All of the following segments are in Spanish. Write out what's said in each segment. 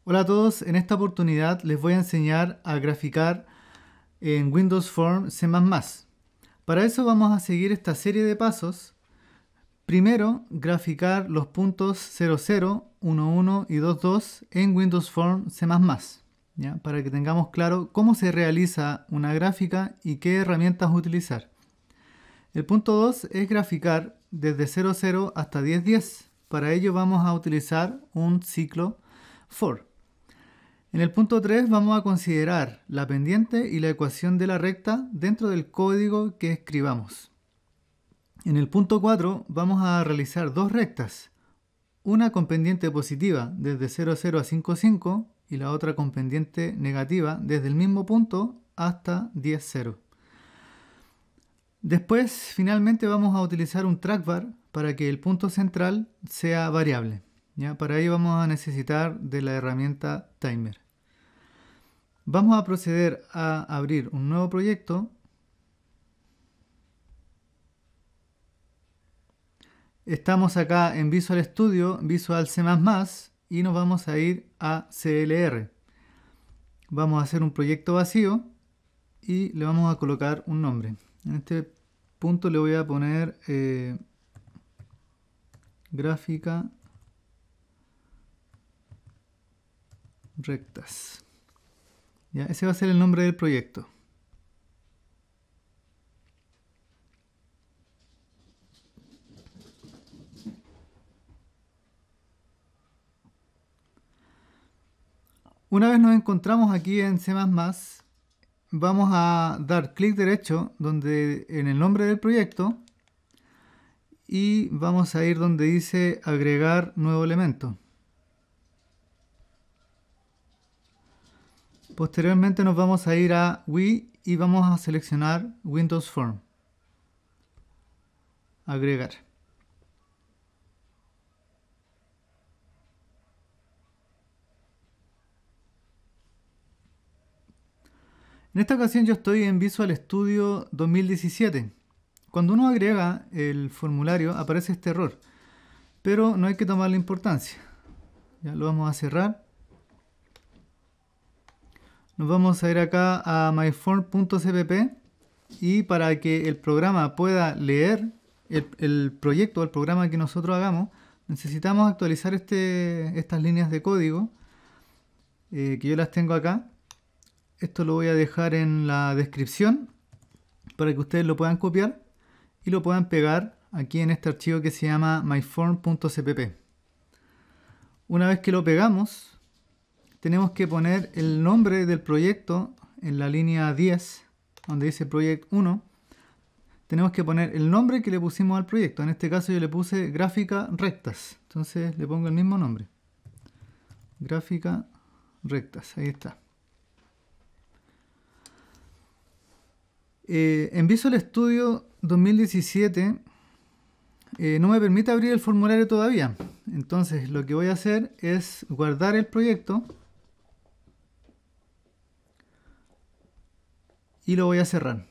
Hola a todos, en esta oportunidad les voy a enseñar a graficar en Windows Form C++. Para eso vamos a seguir esta serie de pasos. Primero, graficar los puntos 00, 11 y 22 en Windows Form C++, ¿ya? Para que tengamos claro cómo se realiza una gráfica y qué herramientas utilizar. El punto 2 es graficar desde 00 hasta 1010. Para ello vamos a utilizar un ciclo for. En el punto 3 vamos a considerar la pendiente y la ecuación de la recta dentro del código que escribamos. En el punto 4 vamos a realizar dos rectas, una con pendiente positiva desde 00 a 55 y la otra con pendiente negativa desde el mismo punto hasta 10,0. Después, finalmente, vamos a utilizar un trackbar para que el punto central sea variable, ¿ya? Para ello vamos a necesitar de la herramienta Timer. Vamos a proceder a abrir un nuevo proyecto. Estamos acá en Visual Studio, Visual C++, y nos vamos a ir a CLR. Vamos a hacer un proyecto vacío y le vamos a colocar un nombre. En este punto le voy a poner gráfica rectas. ¿Ya? Ese va a ser el nombre del proyecto. Una vez nos encontramos aquí en C++, vamos a dar clic derecho en el nombre del proyecto y vamos a ir donde dice agregar nuevo elemento. Posteriormente nos vamos a ir a Wii y vamos a seleccionar Windows Form. Agregar. En esta ocasión yo estoy en Visual Studio 2017. Cuando uno agrega el formulario aparece este error, pero no hay que tomarle importancia. Ya lo vamos a cerrar. Nos vamos a ir acá a myform.cpp y para que el programa pueda leer el proyecto o el programa que nosotros hagamos, necesitamos actualizar estas líneas de código que yo las tengo acá. Esto lo voy a dejar en la descripción para que ustedes lo puedan copiar y lo puedan pegar aquí en este archivo que se llama myform.cpp. Una vez que lo pegamos, tenemos que poner el nombre del proyecto en la línea 10, donde dice Project 1. Tenemos que poner el nombre que le pusimos al proyecto. En este caso yo le puse gráfica rectas. Entonces le pongo el mismo nombre. Gráfica rectas. Ahí está. En Visual Studio 2017 no me permite abrir el formulario todavía. Entonces lo que voy a hacer es guardar el proyecto y lo voy a cerrar.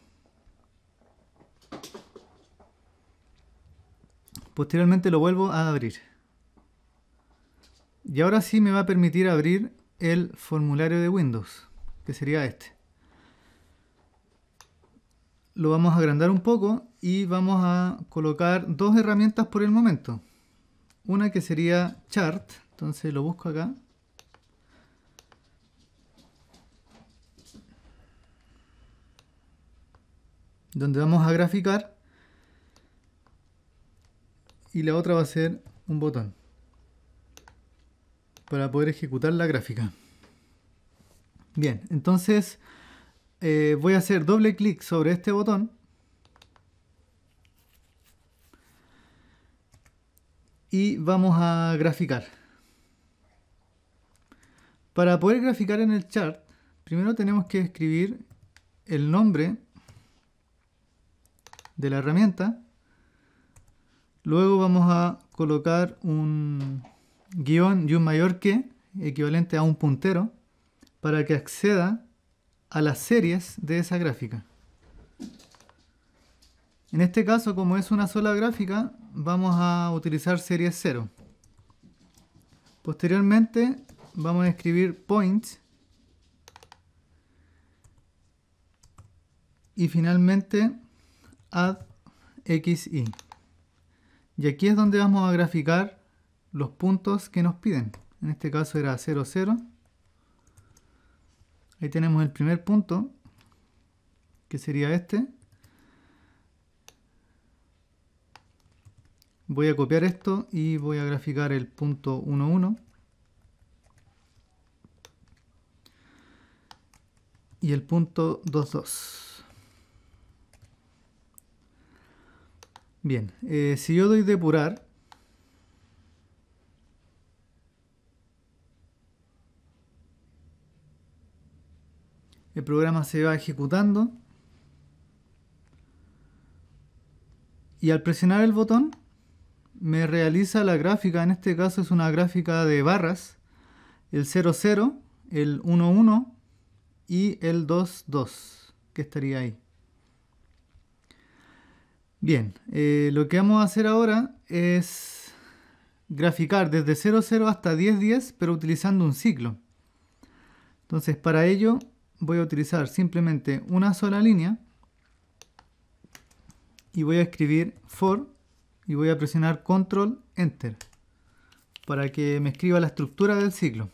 Posteriormente lo vuelvo a abrir. Y ahora sí me va a permitir abrir el formulario de Windows, que sería este. Lo vamos a agrandar un poco y vamos a colocar dos herramientas por el momento. Una que sería Chart, entonces lo busco acá. Donde vamos a graficar. Y la otra va a ser un botón para poder ejecutar la gráfica. Bien, entonces voy a hacer doble clic sobre este botón y vamos a graficar. Para poder graficar en el chart, primero tenemos que escribir el nombre de la herramienta. Luego vamos a colocar un guión y un mayor que, equivalente a un puntero, para que acceda a las series de esa gráfica. En este caso, como es una sola gráfica, vamos a utilizar series 0. Posteriormente vamos a escribir point y finalmente add xy. Y aquí es donde vamos a graficar los puntos que nos piden. En este caso era 0, 0. Ahí tenemos el primer punto, que sería este. Voy a copiar esto y voy a graficar el punto 1, 1. Y el punto 2, 2. Bien, si yo doy depurar, el programa se va ejecutando y al presionar el botón me realiza la gráfica. En este caso es una gráfica de barras, el 0, 0, el 1, 1 y el 2, 2, que estaría ahí. Bien, lo que vamos a hacer ahora es graficar desde 0, 0 hasta 10, 10, pero utilizando un ciclo. Entonces, para ello voy a utilizar simplemente una sola línea y voy a escribir for y voy a presionar control enter para que me escriba la estructura del ciclo.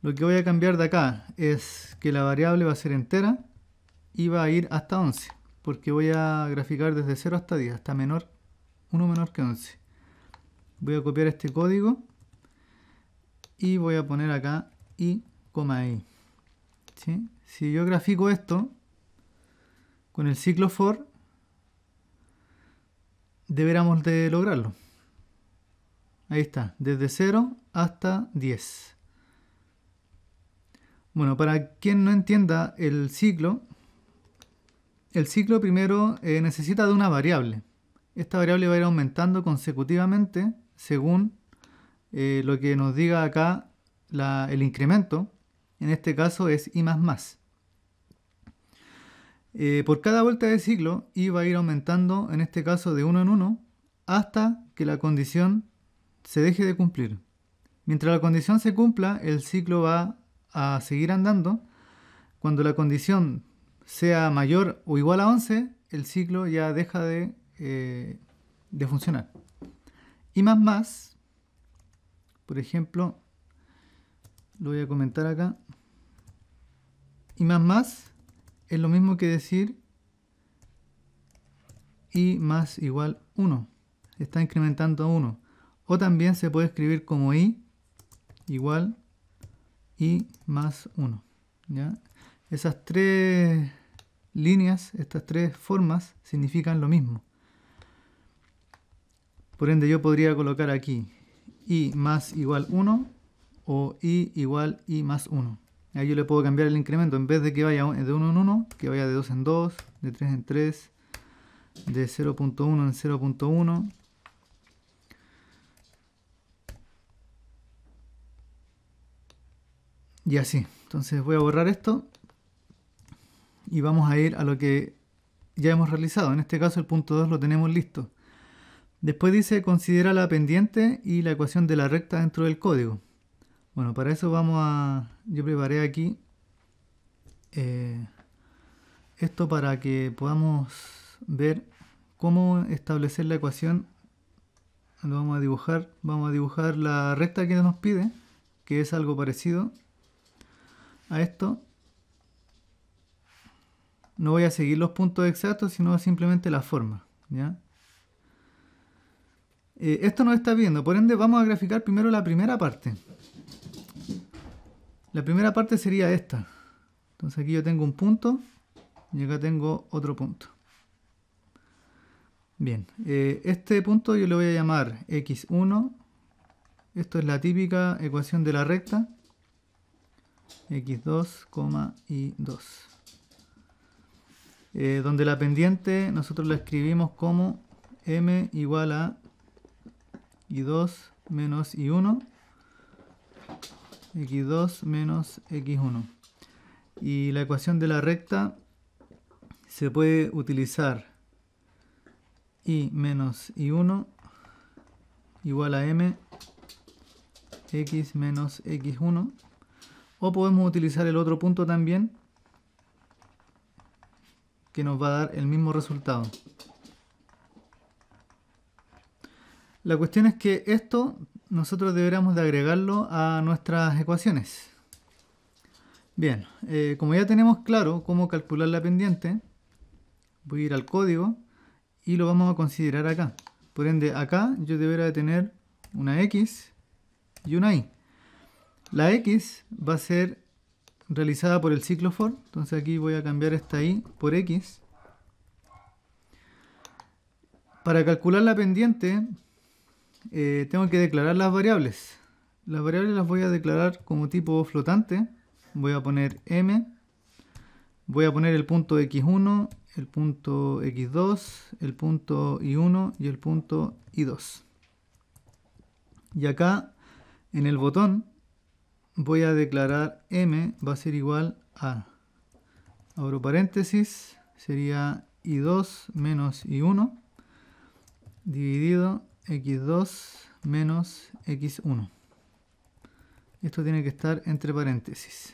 Lo que voy a cambiar de acá es que la variable va a ser entera y va a ir hasta 11, porque voy a graficar desde 0 hasta 10, hasta 1 menor que 11. Voy a copiar este código y voy a poner acá i, i. ¿Sí? Si yo grafico esto con el ciclo for, deberíamos de lograrlo. Ahí está, desde 0 hasta 10. Bueno, para quien no entienda el ciclo primero necesita de una variable. Esta variable va a ir aumentando consecutivamente según lo que nos diga acá el incremento. En este caso es i más más. Por cada vuelta de ciclo i va a ir aumentando, en este caso de 1 en 1, hasta que la condición se deje de cumplir. Mientras la condición se cumpla, el ciclo va a seguir andando. Cuando la condición sea mayor o igual a 11, el ciclo ya deja de funcionar. I más más, por ejemplo, lo voy a comentar acá. I más más es lo mismo que decir i más igual 1. Está incrementando a 1. O también se puede escribir como i igual i más 1. ¿Ya? Esas tres líneas, estas tres formas significan lo mismo. Por ende yo podría colocar aquí i más igual 1 o i igual i más 1. Ahí yo le puedo cambiar el incremento, en vez de que vaya de 1 en 1, que vaya de 2 en 2, de 3 en 3, de 0.1 en 0.1. Y así. Entonces voy a borrar esto y vamos a ir a lo que ya hemos realizado. En este caso el punto 2 lo tenemos listo. Después dice considera la pendiente y la ecuación de la recta dentro del código. Bueno, para eso yo preparé aquí esto para que podamos ver cómo establecer la ecuación. Lo vamos a dibujar la recta que nos pide, que es algo parecido a esto. No voy a seguir los puntos exactos, sino simplemente la forma, ¿ya? Esto nos está viendo, por ende vamos a graficar primero la primera parte. La primera parte sería esta. Entonces aquí yo tengo un punto y acá tengo otro punto. Bien, este punto yo le voy a llamar x1. Esto es la típica ecuación de la recta. x2, y2. Donde la pendiente nosotros la escribimos como m igual a y2 menos y1, x2 menos x1. Y la ecuación de la recta se puede utilizar y menos y1 igual a m x menos x1. O podemos utilizar el otro punto también, que nos va a dar el mismo resultado. La cuestión es que esto nosotros deberíamos de agregarlo a nuestras ecuaciones. Bien, como ya tenemos claro cómo calcular la pendiente, voy a ir al código y lo vamos a considerar acá. Por ende, acá yo debería de tener una x y una y. La x va a ser realizada por el ciclo for, entonces aquí voy a cambiar esta y por x. Para calcular la pendiente, tengo que declarar las variables. Las variables las voy a declarar como tipo flotante. Voy a poner m, voy a poner el punto x1, el punto x2, el punto y1 y el punto y2. Y acá en el botón voy a declarar m va a ser igual a, abro paréntesis, sería y2 menos y1 dividido x2 menos x1. Esto tiene que estar entre paréntesis.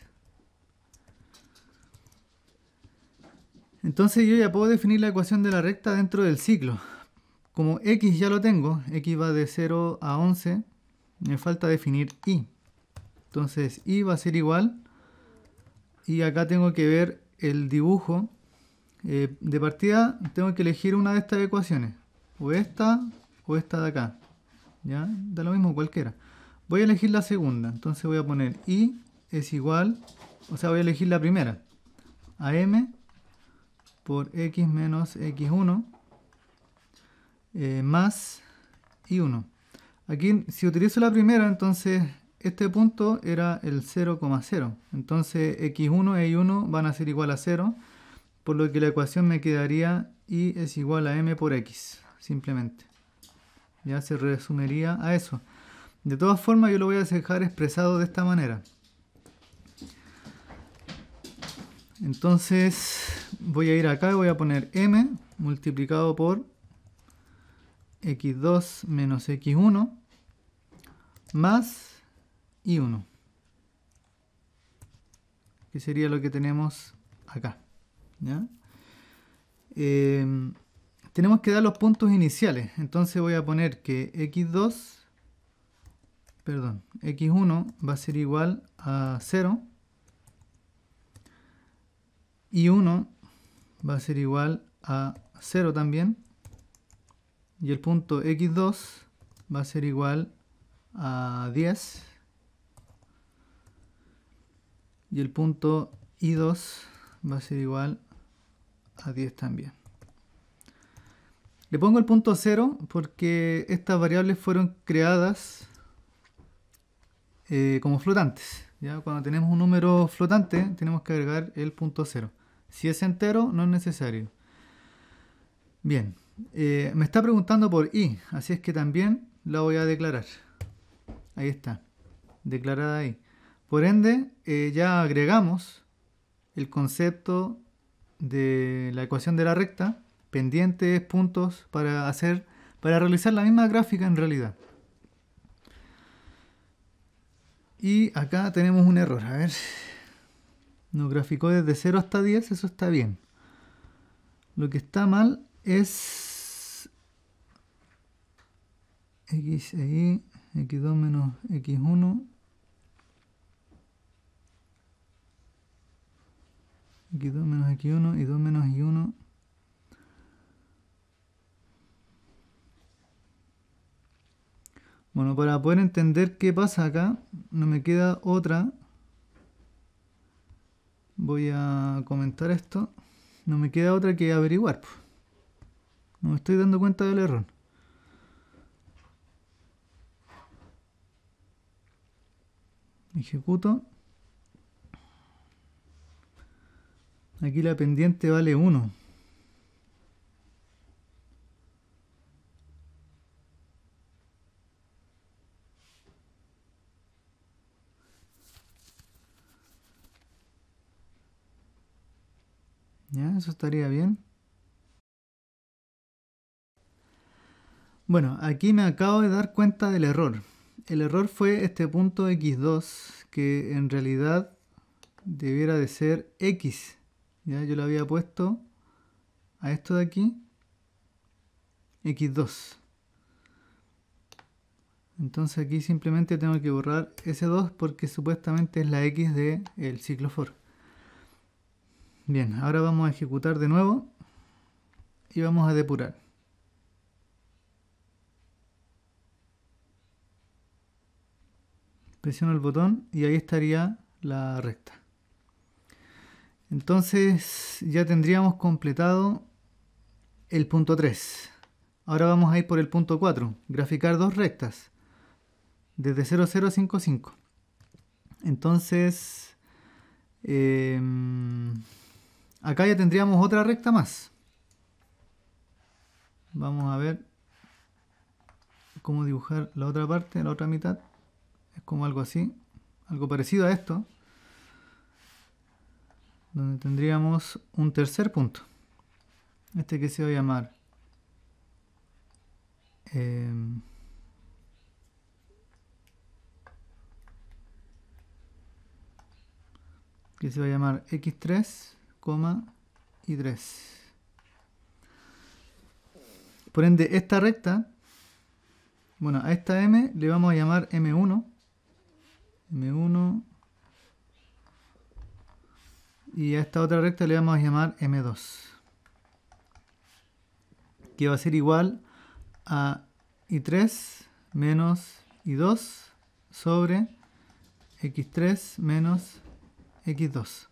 Entonces yo ya puedo definir la ecuación de la recta dentro del ciclo. Como x ya lo tengo, x va de 0 a 11, me falta definir y. Entonces y va a ser igual, y acá tengo que ver el dibujo. De partida tengo que elegir una de estas ecuaciones, o esta de acá. ¿Ya? Da lo mismo cualquiera. Voy a elegir la segunda, entonces voy a poner y es igual, o sea voy a elegir la primera, a m por x menos x1 más y1. Aquí si utilizo la primera, entonces este punto era el 0,0. Entonces x1 e y1 van a ser igual a 0, por lo que la ecuación me quedaría y es igual a m por x, simplemente. Ya se resumiría a eso. De todas formas yo lo voy a dejar expresado de esta manera. Entonces voy a ir acá y voy a poner m multiplicado por x2 menos x1 más y1, que sería lo que tenemos acá. ¿Ya? Tenemos que dar los puntos iniciales, entonces voy a poner que x1 va a ser igual a 0 y 1 va a ser igual a 0 también, y el punto x2 va a ser igual a 10 y el punto y2 va a ser igual a 10 también. Le pongo el punto 0 porque estas variables fueron creadas como flotantes. ¿Ya? Cuando tenemos un número flotante tenemos que agregar el punto 0. Si es entero no es necesario. Bien, me está preguntando por y, así es que también la voy a declarar. Ahí está, declarada ahí. Por ende, ya agregamos el concepto de la ecuación de la recta, pendientes, puntos, para realizar la misma gráfica en realidad. Y acá tenemos un error, a ver. Nos graficó desde 0 hasta 10, eso está bien. Lo que está mal es x e y, x2 menos x1, x2 menos x1 y 2 menos y1. Bueno, para poder entender qué pasa acá, no me queda otra. Voy a comentar esto. No me queda otra que averiguar. No me estoy dando cuenta del error. Ejecuto. Aquí la pendiente vale 1. Ya, eso estaría bien. Bueno, aquí me acabo de dar cuenta del error. el error fue este punto x2, que en realidad debiera de ser x. ¿Ya? Yo le había puesto a esto de aquí x2. Entonces aquí simplemente tengo que borrar ese 2 porque supuestamente es la x del ciclo for. Bien, ahora vamos a ejecutar de nuevo y vamos a depurar. Presiono el botón y ahí estaría la recta. Entonces ya tendríamos completado el punto 3. Ahora vamos a ir por el punto 4. Graficar dos rectas desde 0, 0, 5, 5. Entonces acá ya tendríamos otra recta más. Vamos a ver cómo dibujar la otra parte, la otra mitad. Es como algo así, algo parecido a esto, donde tendríamos un tercer punto. Este que se va a llamar x3, y 3. Por ende, esta recta, bueno, a esta m le vamos a llamar m1, y a esta otra recta le vamos a llamar m2, que va a ser igual a i3 menos i2 sobre x3 menos x2.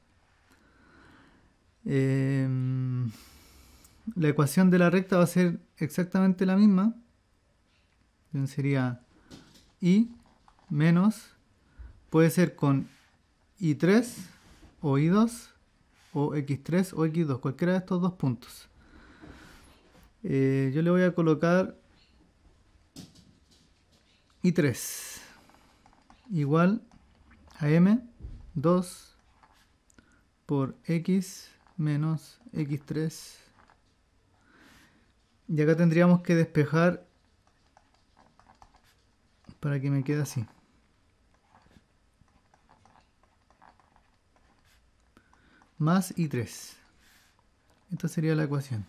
La ecuación de la recta va a ser exactamente la misma. Entonces sería i menos, puede ser con i3 o i2 o x3 o x2, cualquiera de estos dos puntos. Yo le voy a colocar i3 igual a m2 por x menos x3. Y acá tendríamos que despejar para que me quede así. Más i3. Esta sería la ecuación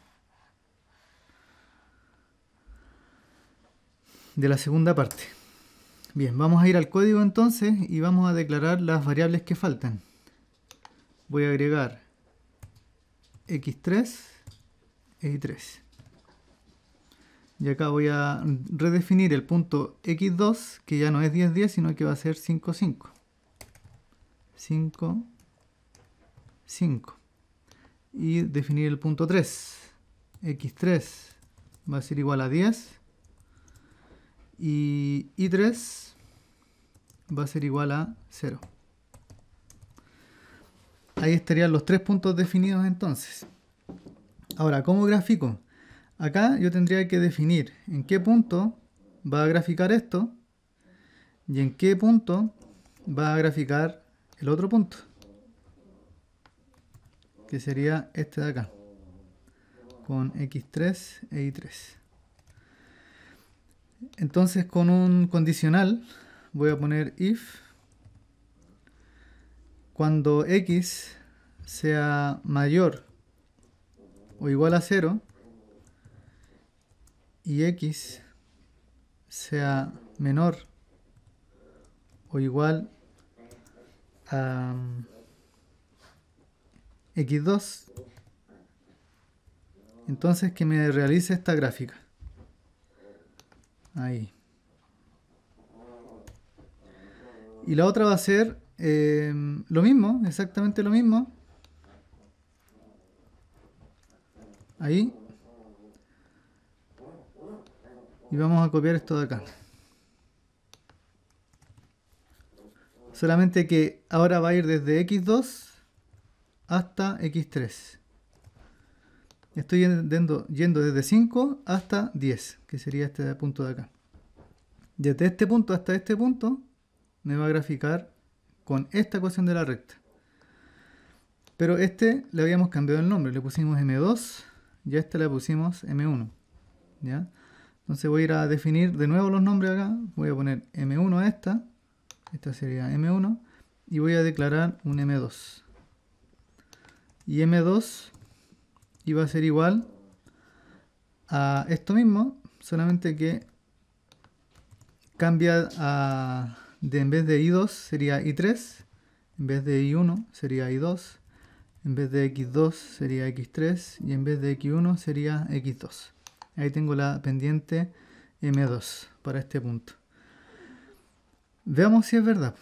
de la segunda parte. Bien, vamos a ir al código entonces y vamos a declarar las variables que faltan. Voy a agregar x3 e y3. Y acá voy a redefinir el punto x2, que ya no es 10, 10, sino que va a ser 5, 5. 5, 5. Y definir el punto 3. x3 va a ser igual a 10. Y y3 va a ser igual a 0. Ahí estarían los tres puntos definidos entonces. Ahora, ¿cómo grafico? Acá yo tendría que definir en qué punto va a graficar esto y en qué punto va a graficar el otro punto, que sería este de acá, con x3 e y3. Entonces con un condicional voy a poner if cuando x sea mayor o igual a 0 y x sea menor o igual a x2, entonces que me realice esta gráfica. Ahí. Y la otra va a ser lo mismo, exactamente lo mismo. Ahí. Y vamos a copiar esto de acá. Solamente que ahora va a ir desde x2 hasta x3. Estoy yendo desde 5 hasta 10, que sería este punto de acá. Desde este punto hasta este punto me va a graficar con esta ecuación de la recta. Pero este le habíamos cambiado el nombre, le pusimos m2 y a este le pusimos m1. ¿Ya? Entonces voy a ir a definir de nuevo los nombres acá. Voy a poner M1 a esta. Esta sería M1. Y voy a declarar un M2. Y M2 iba a ser igual a esto mismo, solamente que cambia en vez de I2 sería I3, en vez de I1 sería I2, en vez de X2 sería X3 y en vez de X1 sería X2. Ahí tengo la pendiente M2 para este punto. Veamos si es verdad.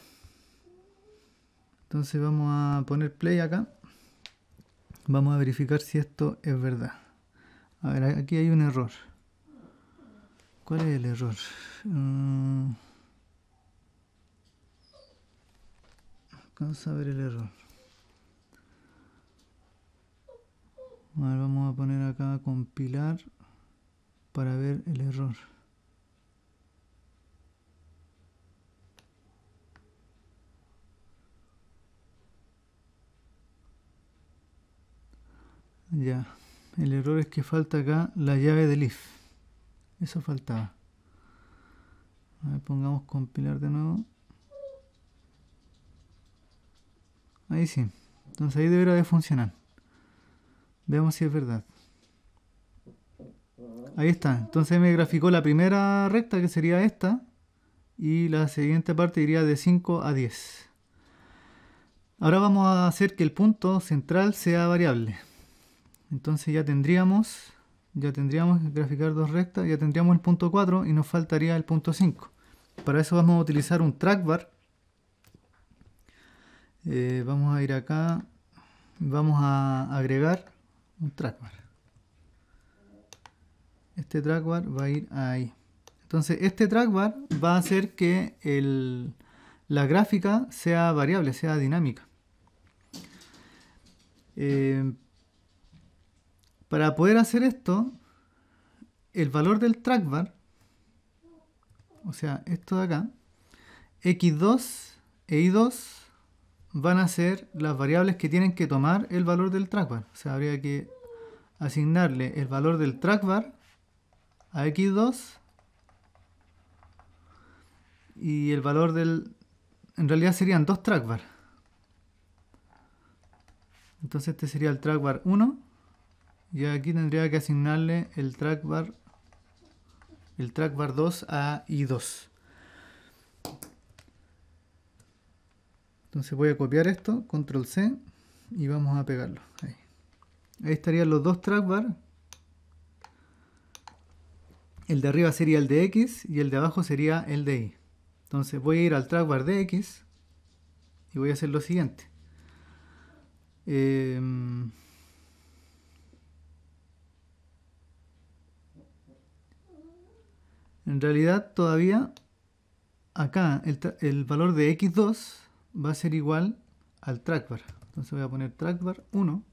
Entonces vamos a poner play acá. Vamos a verificar si esto es verdad. A ver, aquí hay un error. ¿Cuál es el error? Vamos a ver el error. A ver, vamos a poner acá compilar para ver el error. Ya, el error es que falta acá la llave del if. Eso faltaba. A ver, pongamos compilar de nuevo. Ahí sí. Entonces ahí debería de funcionar. Veamos si es verdad. Ahí está. Entonces me graficó la primera recta, que sería esta. Y la siguiente parte iría de 5 a 10. Ahora vamos a hacer que el punto central sea variable. Entonces ya tendríamos graficar dos rectas, ya tendríamos el punto 4 y nos faltaría el punto 5. Para eso vamos a utilizar un trackbar. Vamos a ir acá, vamos a agregar un trackbar. Este trackbar va a ir ahí. Entonces este trackbar va a hacer que la gráfica sea variable, sea dinámica. Para poder hacer esto, el valor del trackbar, o sea, esto de acá, X2 e Y2 van a ser las variables que tienen que tomar el valor del trackbar. O sea, habría que asignarle el valor del trackbar a X2 y el valor del... En realidad serían dos trackbar. Entonces este sería el trackbar 1 y aquí tendría que asignarle el trackbar 2 a I2. Entonces voy a copiar esto, control C, y vamos a pegarlo. Ahí estarían los dos trackbar. El de arriba sería el de X y el de abajo sería el de Y. Entonces voy a ir al trackbar de X y voy a hacer lo siguiente. En realidad todavía acá el valor de X2 va a ser igual al trackbar. Entonces voy a poner trackbar 1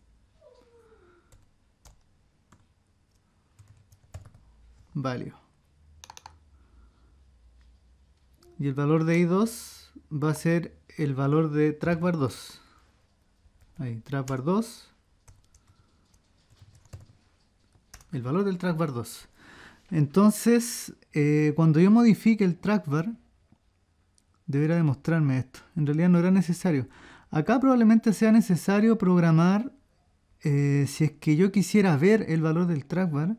value. Y el valor de I2 va a ser el valor de trackbar 2. Ahí, trackbar 2. El valor del trackbar 2. Entonces, cuando yo modifique el trackbar, deberá demostrarme esto. En realidad no era necesario. Acá probablemente sea necesario programar, si es que yo quisiera ver el valor del trackbar.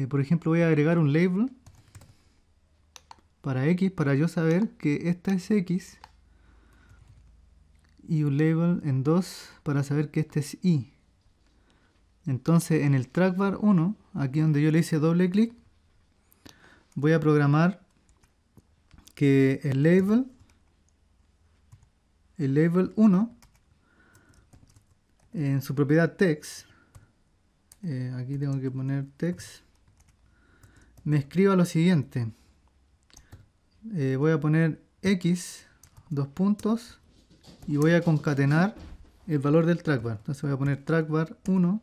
Por ejemplo, voy a agregar un label para X, para yo saber que esta es X. Y un label en 2 para saber que este es Y. Entonces en el trackbar 1, aquí donde yo le hice doble clic, voy a programar que el label 1 en su propiedad text, aquí tengo que poner text, me escriba lo siguiente. Voy a poner X, dos puntos, y voy a concatenar el valor del trackbar. Entonces voy a poner trackbar 1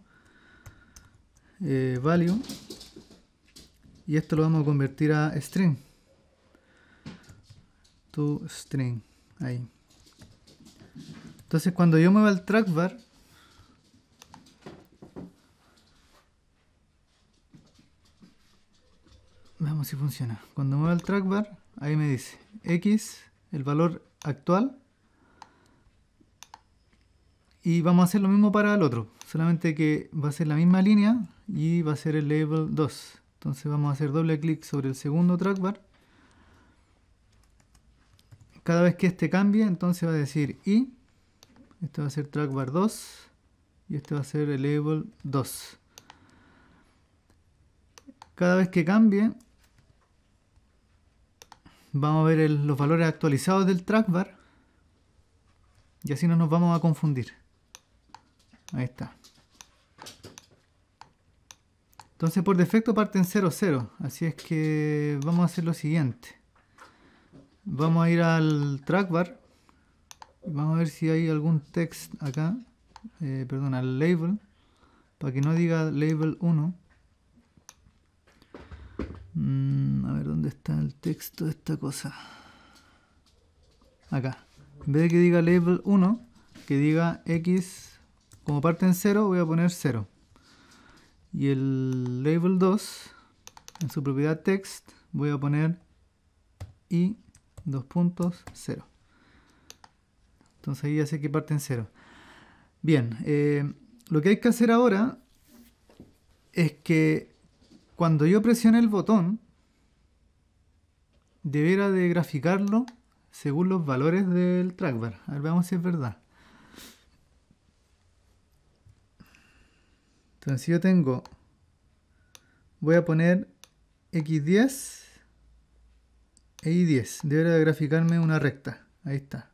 value, y esto lo vamos a convertir a string, to string, ahí. Entonces cuando yo mueva el trackbar, Veamos si funciona. Cuando muevo el trackbar, ahí me dice X, el valor actual. Y vamos a hacer lo mismo para el otro. Solamente que va a ser la misma línea y va a ser el label 2. Entonces vamos a hacer doble clic sobre el segundo trackbar. Cada vez que este cambie, entonces va a decir I. Este va a ser trackbar 2. Y este va a ser el label 2. Cada vez que cambie, vamos a ver los valores actualizados del trackbar. Y así no nos vamos a confundir. Ahí está. Entonces por defecto parten 0, 0. Así es que vamos a hacer lo siguiente. Vamos a ir al trackbar. Vamos a ver si hay algún text acá. Perdón, al label. Para que no diga label 1. A ver dónde está el texto de esta cosa. Acá. En vez de que diga label 1, que diga X. Como parte en 0, voy a poner 0. Y el label 2, en su propiedad text, voy a poner I 2.0. Entonces ahí ya sé que parte en 0. Bien, lo que hay que hacer ahora es que cuando yo presione el botón, debiera de graficarlo según los valores del trackbar. A ver, veamos si es verdad. Entonces si yo tengo, voy a poner X10 e Y10. Debería de graficarme una recta. Ahí está.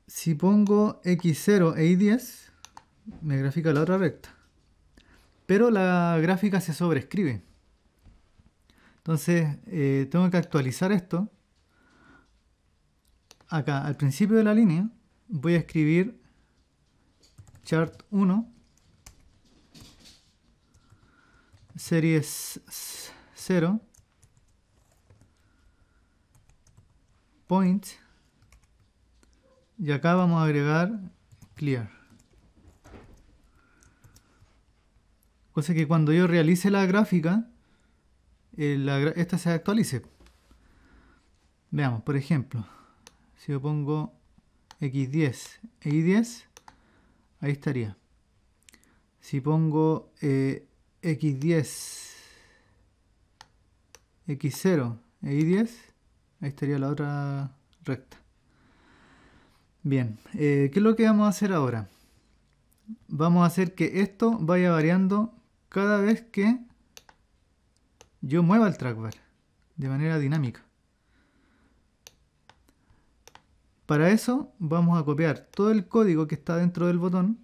Si pongo X0 e Y10, me grafica la otra recta. Pero la gráfica se sobreescribe. Entonces tengo que actualizar esto. Acá, al principio de la línea, voy a escribir chart 1, series 0, point, y acá vamos a agregar clear. Cosa que cuando yo realice la gráfica, esta se actualice. Veamos, por ejemplo, si yo pongo X10 e Y10, ahí estaría. Si pongo X10, X0 e Y10, ahí estaría la otra recta. Bien, ¿qué es lo que vamos a hacer ahora? Vamos a hacer que esto vaya variando cada vez que yo mueva el trackbar de manera dinámica. Para eso vamos a copiar todo el código que está dentro del botón,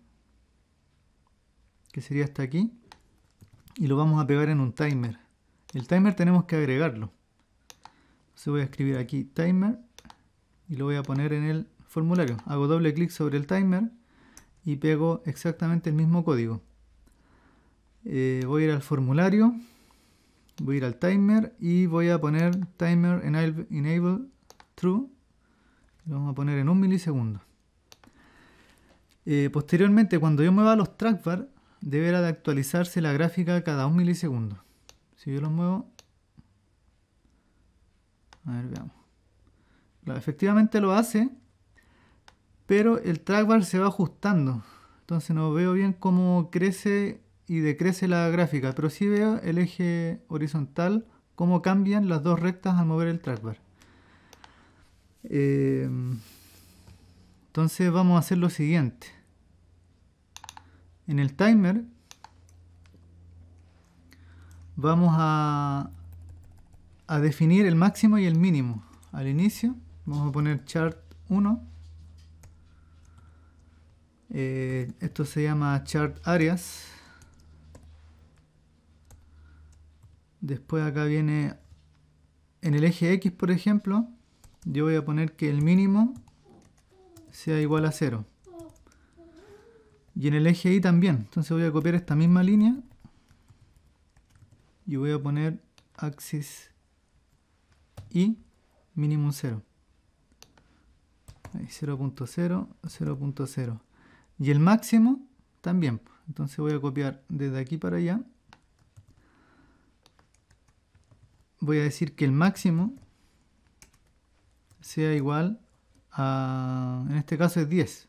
que sería hasta aquí, y lo vamos a pegar en un timer. El timer tenemos que agregarlo. Entonces voy a escribir aquí timer y lo voy a poner en el formulario. Hago doble clic sobre el timer y pego exactamente el mismo código. Voy a ir al formulario, voy a ir al timer y voy a poner timer enable true. Lo vamos a poner en 1 milisegundo. Posteriormente, cuando yo mueva los trackbar, deberá de actualizarse la gráfica cada 1 milisegundo. Si yo los muevo, a ver, veamos. Claro, efectivamente lo hace, pero el trackbar se va ajustando. Entonces no veo bien cómo crece y decrece la gráfica, pero sí veo el eje horizontal, cómo cambian las dos rectas al mover el trackbar. Entonces vamos a hacer lo siguiente. En el timer vamos a definir el máximo y el mínimo. Al inicio vamos a poner chart 1. Esto se llama chart areas. Después acá viene en el eje X, por ejemplo, yo voy a poner que el mínimo sea igual a 0. Y en el eje Y también. Entonces voy a copiar esta misma línea y voy a poner axis Y mínimo 0. 0.0, 0.0. Y el máximo también. Entonces voy a copiar desde aquí para allá. voy a decir que el máximo sea igual a, en este caso es 10.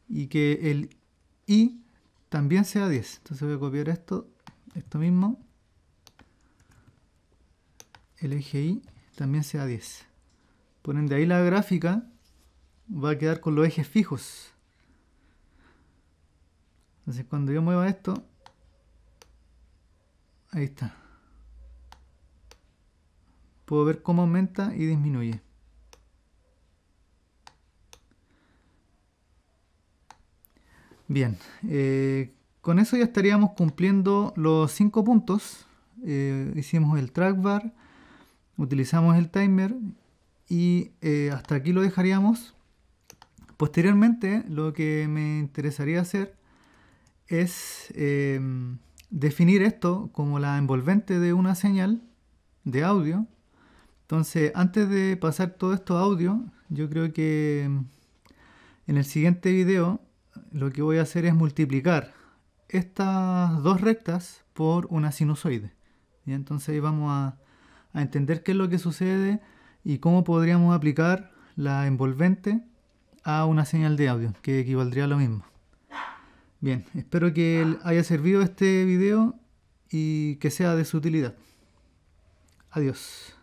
Y que el i también sea 10. Entonces voy a copiar esto mismo. El eje y también sea 10. Por ende, ahí la gráfica va a quedar con los ejes fijos. Entonces cuando yo mueva esto, ahí está. Puedo ver cómo aumenta y disminuye. Bien, con eso ya estaríamos cumpliendo los 5 puntos. Hicimos el trackbar, utilizamos el timer y hasta aquí lo dejaríamos. Posteriormente, lo que me interesaría hacer es definir esto como la envolvente de una señal de audio. Entonces, antes de pasar todo esto a audio, yo creo que en el siguiente video lo que voy a hacer es multiplicar estas dos rectas por una sinusoide. Y entonces ahí vamos a entender qué es lo que sucede y cómo podríamos aplicar la envolvente a una señal de audio, que equivaldría a lo mismo. Bien, espero que haya servido este video y que sea de su utilidad. Adiós.